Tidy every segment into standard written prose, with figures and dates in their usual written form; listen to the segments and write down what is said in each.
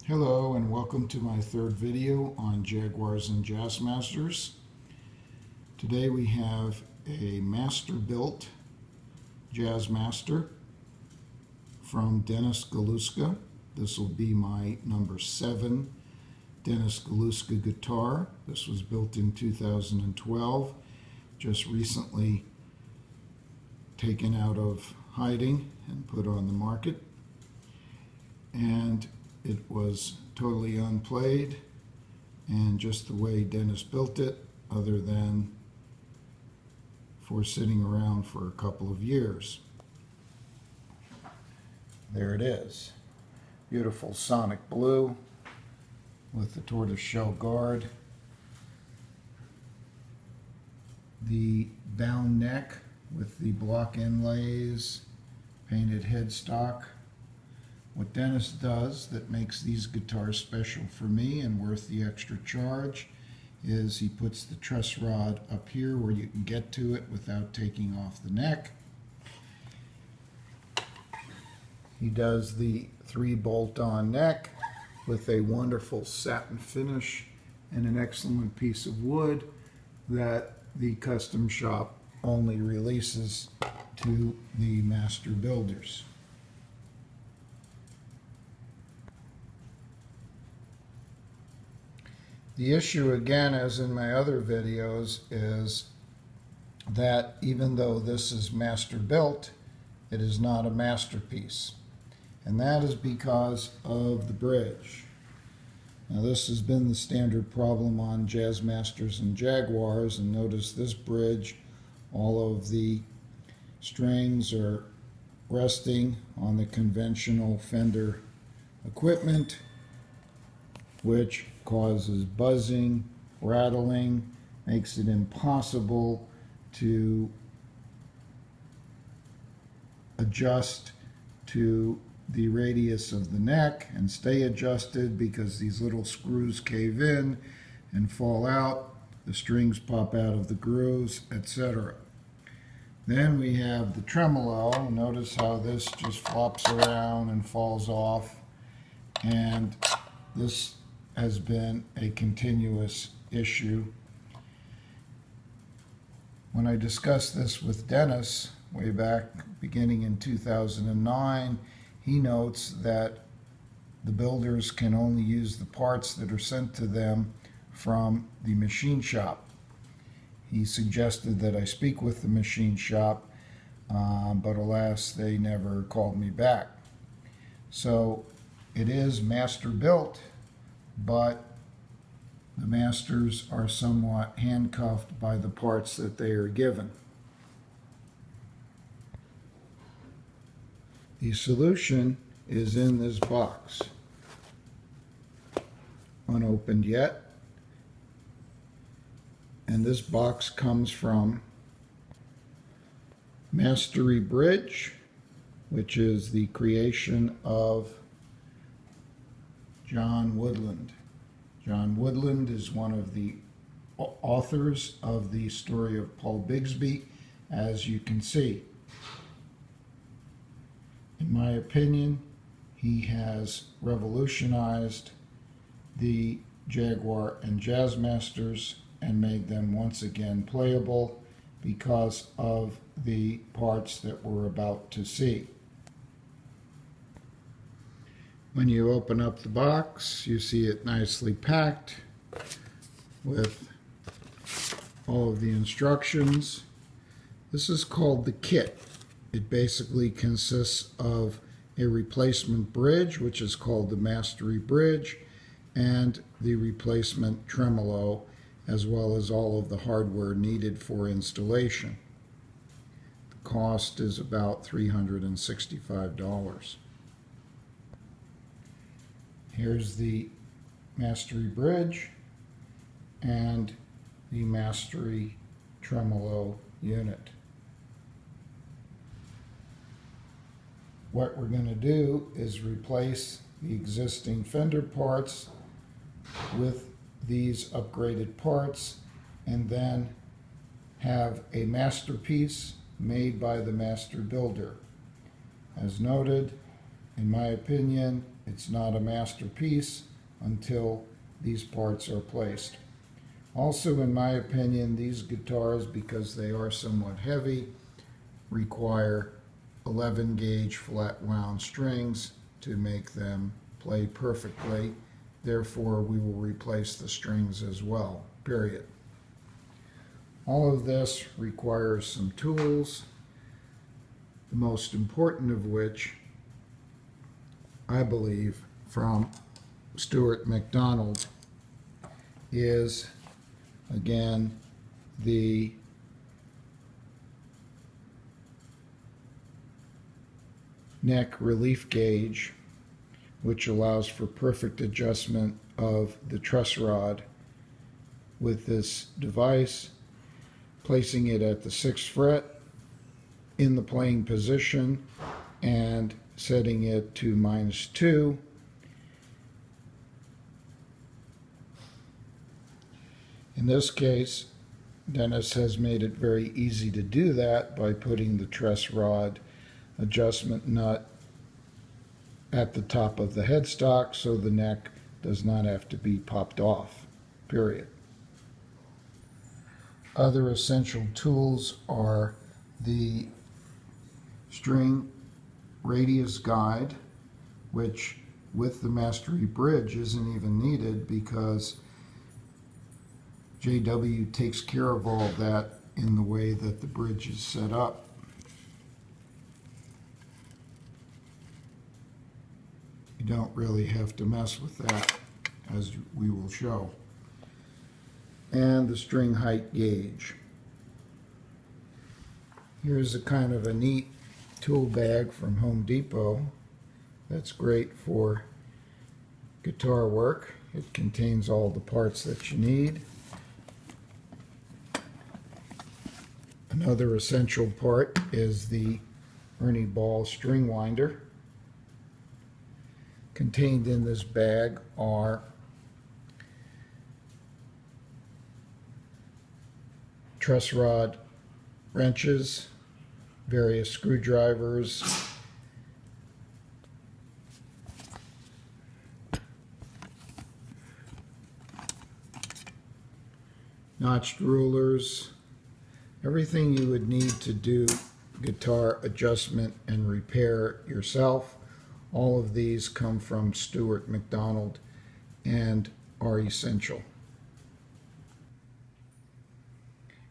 Hello and welcome to my third video on Jaguars and Jazzmasters. Today we have a Masterbuilt JAZZMASTER from Dennis Galuska. This will be my number 7 Dennis Galuska guitar. This was built in 2012, just recently taken out of hiding and put on the market. And it was totally unplayed and just the way Dennis built it, other than for sitting around for a couple of years. There it is. Beautiful sonic blue with the tortoiseshell guard. The bound neck with the block inlays, painted headstock. What Dennis does that makes these guitars special for me and worth the extra charge is he puts the truss rod up here where you can get to it without taking off the neck. He does the 3 bolt-on neck with a wonderful satin finish and an excellent piece of wood that the custom shop only releases to the master builders. The issue, again, as in my other videos, is that even though this is master built, it is not a masterpiece. And that is because of the bridge. Now, this has been the standard problem on Jazzmasters and Jaguars, and notice this bridge, all of the strings are resting on the conventional Fender equipment, which causes buzzing, rattling, makes it impossible to adjust to the radius of the neck and stay adjusted because these little screws cave in and fall out, the strings pop out of the grooves, etc. Then we have the tremolo. Notice how this just flops around and falls off, and this has been a continuous issue. When I discussed this with Dennis way back beginning in 2009, he notes that the builders can only use the parts that are sent to them from the machine shop. He suggested that I speak with the machine shop, but alas, they never called me back. So it is master built, but the masters are somewhat handcuffed by the parts that they are given. The solution is in this box, unopened yet, and this box comes from Mastery Bridge, which is the creation of John Woodland. John Woodland is one of the authors of the story of Paul Bigsby, as you can see. In my opinion, he has revolutionized the Jaguar and Jazzmasters and made them once again playable because of the parts that we're about to see. When you open up the box, you see it nicely packed with all of the instructions. This is called the kit. It basically consists of a replacement bridge, which is called the Mastery Bridge, and the replacement tremolo, as well as all of the hardware needed for installation. The cost is about $365. Here's the Mastery Bridge and the Mastery Tremolo unit. What we're going to do is replace the existing Fender parts with these upgraded parts and then have a masterpiece made by the master builder. As noted, in my opinion, it's not a masterpiece until these parts are placed. Also, in my opinion, these guitars, because they are somewhat heavy, require 11 gauge flat wound strings to make them play perfectly. Therefore, we will replace the strings as well, period. All of this requires some tools, the most important of which, I believe, from Stuart McDonald is, again, the neck relief gauge, which allows for perfect adjustment of the truss rod with this device, placing it at the 6th fret in the playing position and setting it to -2. In this case, Dennis has made it very easy to do that by putting the truss rod adjustment nut at the top of the headstock so the neck does not have to be popped off, period. Other essential tools are the string radius guide, which with the Mastery bridge isn't even needed because JW takes care of all of that in the way that the bridge is set up. You don't really have to mess with that, as we will show. And the string height gauge. Here's a kind of a neat tool bag from Home Depot that's great for guitar work. It contains all the parts that you need. Another essential part is the Ernie Ball string winder. Contained in this bag are truss rod wrenches, various screwdrivers, notched rulers, everything you would need to do guitar adjustment and repair yourself. All of these come from Stuart McDonald and are essential.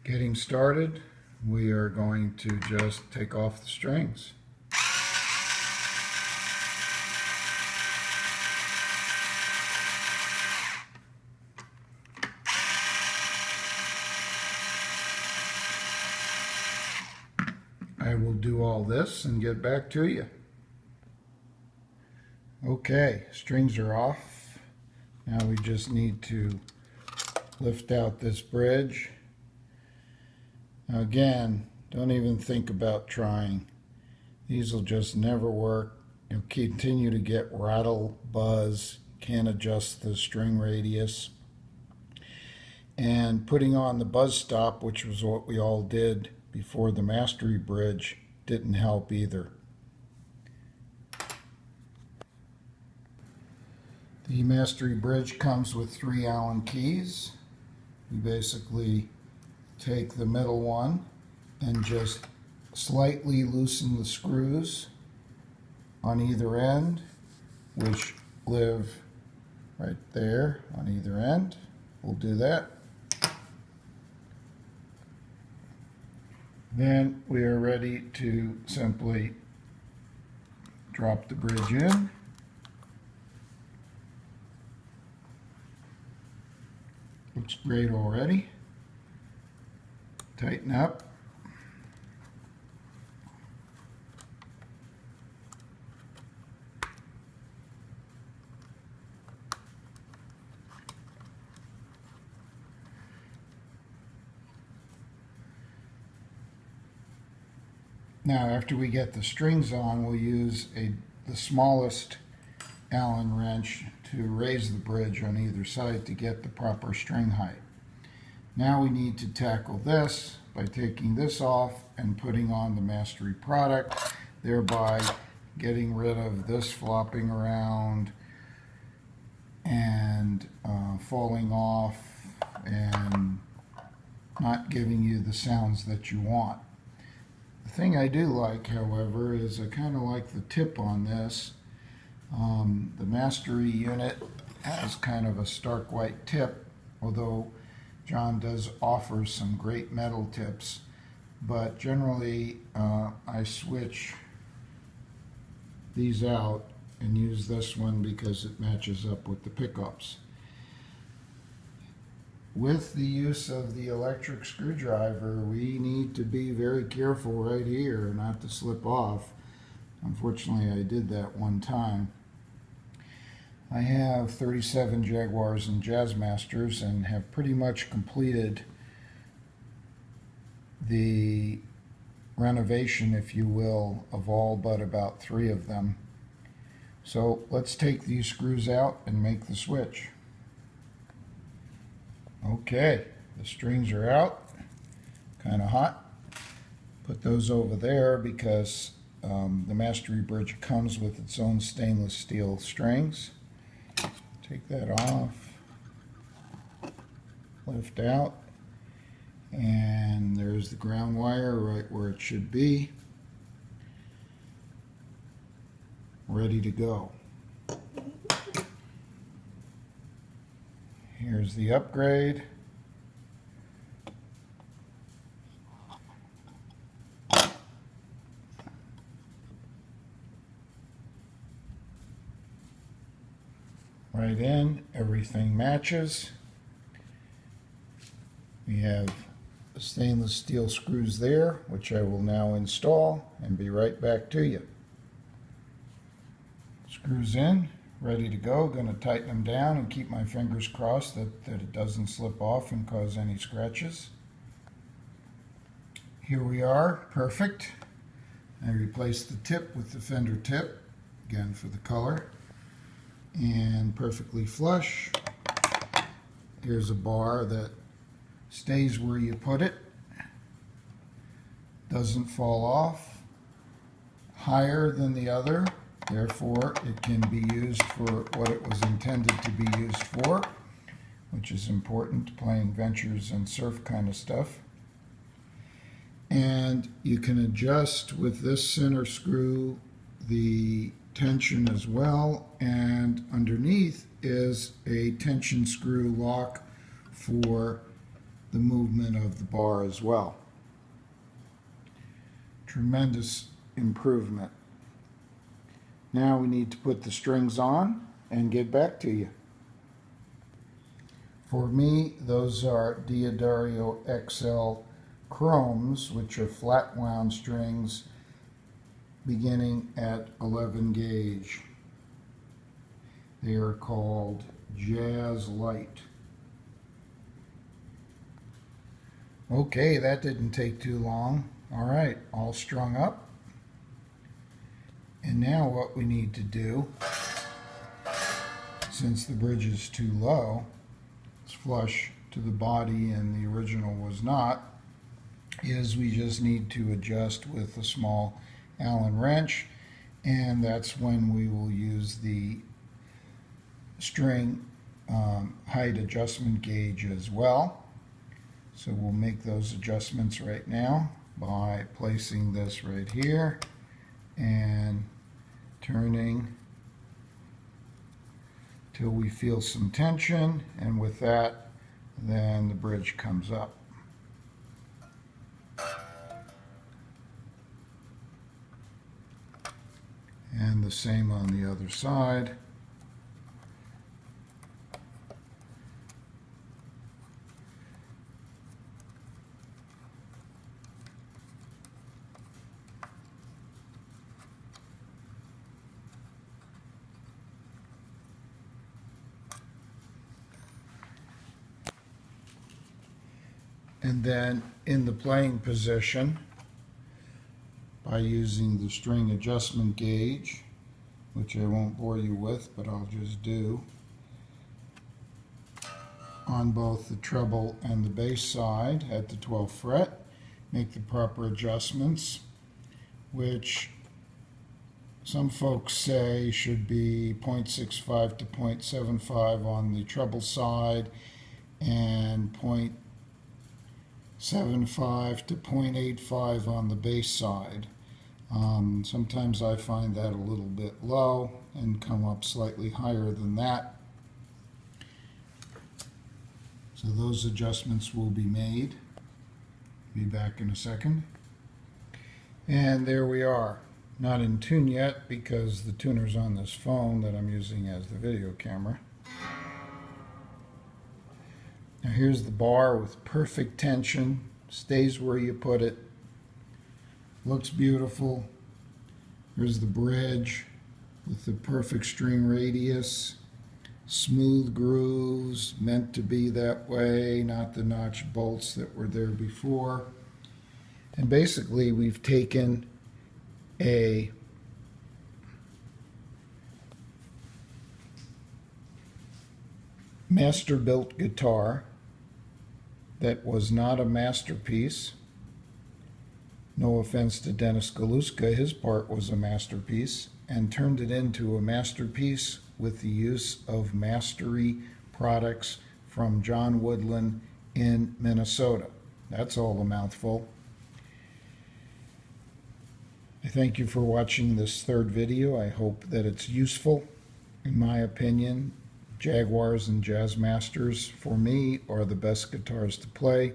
Getting started, we are going to just take off the strings. I will do all this and get back to you. Okay, strings are off. Now we just need to lift out this bridge. Now again, don't even think about trying. These will just never work. You'll continue to get rattle, buzz, can't adjust the string radius. And putting on the buzz stop, which was what we all did before the Mastery bridge, didn't help either. The Mastery bridge comes with 3 Allen keys. You basically take the middle one and just slightly loosen the screws on either end, which live right there on either end. We'll do that. Then we are ready to simply drop the bridge in. Looks great already. Tighten up. Now, after we get the strings on, we'll use the smallest Allen wrench to raise the bridge on either side to get the proper string height. Now we need to tackle this by taking this off and putting on the Mastery product, thereby getting rid of this flopping around and falling off and not giving you the sounds that you want. The thing I do like, however, is I kind of like the tip on this. The Mastery unit has kind of a stark white tip, although John does offer some great metal tips. But generally, I switch these out and use this one because it matches up with the pickups. With the use of the electric screwdriver, we need to be very careful right here not to slip off. Unfortunately, I did that one time. I have 37 Jaguars and JAZZMASTERs and have pretty much completed the renovation, if you will, of all but about 3 of them. So let's take these screws out and make the switch. Okay, the strings are out, kind of hot. Put those over there because the Mastery bridge comes with its own stainless steel strings. Take that off, lift out, and there's the ground wire right where it should be, ready to go. Here's the upgrade. Right in, everything matches. We have the stainless steel screws there, which I will now install and be right back to you. Screws in, ready to go. Going to tighten them down and keep my fingers crossed that it doesn't slip off and cause any scratches. Here we are, perfect. I replaced the tip with the fender tip, again for the color, and perfectly flush. Here's a bar that stays where you put it, doesn't fall off, higher than the other. Therefore, it can be used for what it was intended to be used for, which is important, playing ventures and surf kind of stuff. And you can adjust with this center screw the tension as well, and underneath is a tension screw lock for the movement of the bar as well. Tremendous improvement. Now we need to put the strings on and get back to you. For me, those are Diodario XL Chromes, which are flat wound strings beginning at 11 gauge. They are called Jazz Light. Okay, that didn't take too long. All right, all strung up. And now what we need to do, since the bridge is too low, it's flush to the body and the original was not, is we just need to adjust with a small Allen wrench, and that's when we will use the string height adjustment gauge as well. So we'll make those adjustments right now by placing this right here and turning till we feel some tension, and with that then the bridge comes up. And the same on the other side. And then in the playing position, by using the string adjustment gauge, which I won't bore you with, but I'll just do, on both the treble and the bass side at the 12th fret, make the proper adjustments, which some folks say should be 0.65 to 0.75 on the treble side and 0.75 to 0.85 on the bass side. Sometimes I find that a little bit low and come up slightly higher than that. So those adjustments will be made. Be back in a second. And there we are. Not in tune yet because the tuner's on this phone that I'm using as the video camera. Now here's the bar with perfect tension. Stays where you put it. Looks beautiful. Here's the bridge with the perfect string radius. Smooth grooves, meant to be that way, not the notched bolts that were there before. And basically we've taken a master-built guitar that was not a masterpiece. No offense to Dennis Galuska, his part was a masterpiece, and turned it into a masterpiece with the use of mastery products from John Woodland in Minnesota. That's all a mouthful. I thank you for watching this third video. I hope that it's useful. In my opinion, Jaguars and Jazzmasters, for me, are the best guitars to play.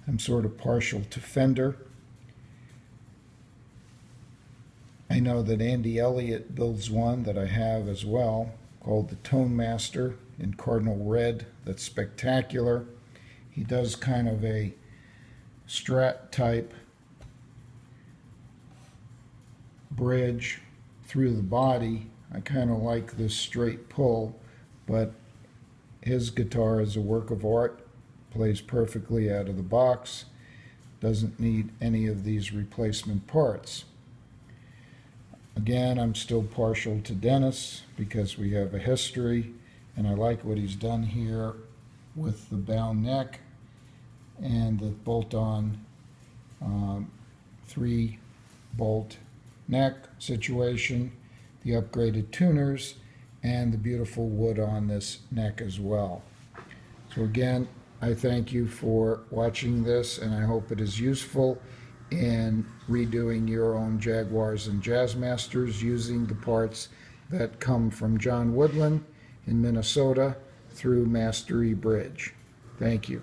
I'm sort of partial to Fender. I know that Andy Elliott builds one that I have as well, called the Tone Master in Cardinal Red. That's spectacular. He does kind of a Strat type bridge through the body. I kind of like this straight pull, but his guitar is a work of art, plays perfectly out of the box, doesn't need any of these replacement parts. Again, I'm still partial to Dennis because we have a history, and I like what he's done here with the bound neck and the bolt-on 3-bolt neck situation, the upgraded tuners, and the beautiful wood on this neck as well. So again, I thank you for watching this, and I hope it is useful in redoing your own Jaguars and Jazzmasters using the parts that come from John Woodland in Minnesota through Mastery Bridge. Thank you.